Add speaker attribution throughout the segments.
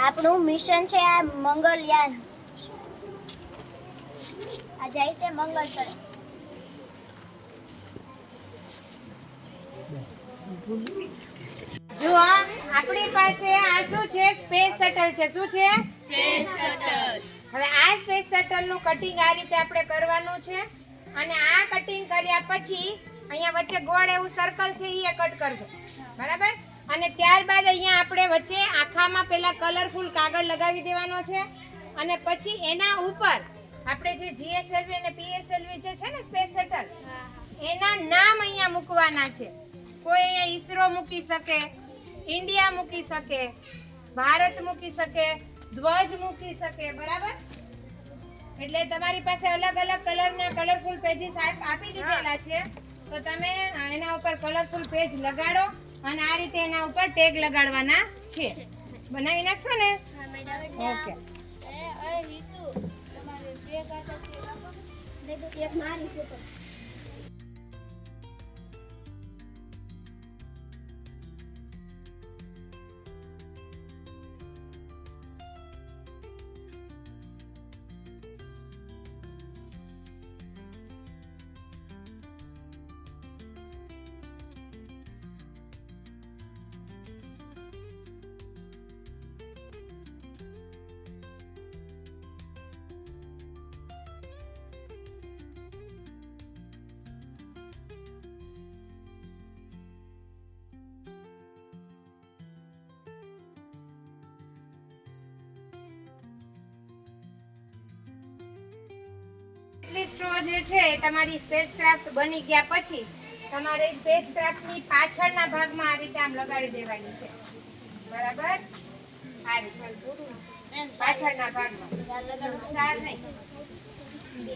Speaker 1: આપણું મિશન છે આ મંગળયાન. આ જાય છે મંગળ પર.
Speaker 2: જો આપણી પાસે આ શું છે? સ્પેસ શટલ છે. શું છે?
Speaker 1: Space shuttle.
Speaker 2: હવે આ સ્પેસ શટલ નું કટિંગ આ રીતે આપણે કરવાનું છે અને આ કટિંગ કર્યા પછી અહીંયા વચ્ચે ગોળ એવું સર્કલ છે એ કટ કરજો, બરાબર? અને ત્યારબાદ અહીંયા આપણે વચ્ચે આખામાં પેલા કલરફુલ કાગળ લગાવી દેવાનો છે અને પછી એના ઉપર આપણે જે જીએસએલવી અને પીએસએલવી જે છે ને સ્પેસ શટલ એના નામ અહીંયા મૂકવાના છે. કોઈ અહીંયા ઈસરો મૂકી શકે, ઇન્ડિયા મૂકી શકે, ભારત મૂકી શકે, ધ્વજ મૂકી શકે, બરાબર? એટલે તમારી પાસે અલગ અલગ કલરના કલરફુલ પેજીસ આપી દીધેલા છે, તો તમે એના ઉપર કલરફુલ પેજ લગાડો અને આ રીતે એના ઉપર ટેગ લગાડવાના છે. બનાવી નાખશો ને? ઓકે. સ્ટ્રો જે છે તમારી સ્પેસક્રાફ્ટ બની ગયા પછી તમારે સ્પેસક્રાફ્ટની પાછળના ભાગમાં આ રીતે આમ લગાડી દેવાની છે, બરાબર? આ રીતે પાછળના ભાગમાં 4 નહીં,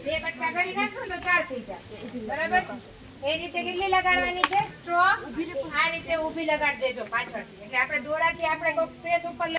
Speaker 2: 2 કટકા કરી નાખશો તો 4 થઈ જશે, બરાબર? એ રીતે કેટલી લગાડવાની છે? સ્ટ્રો આ રીતે ઊભી લગાડી દેજો પાછળથી, એટલે આપણે દોરાથી આપણે કોક સ્પેસ ઉપર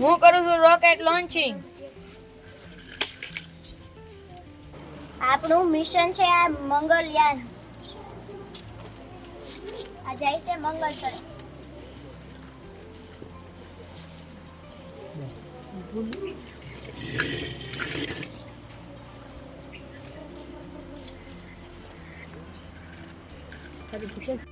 Speaker 3: હું કરું છું રોકેટ લોન્ચિંગ.
Speaker 1: આપણું મિશન છે આ મંગળયાન. આ જાય છે મંગળ પર.
Speaker 3: Hadi gidelim.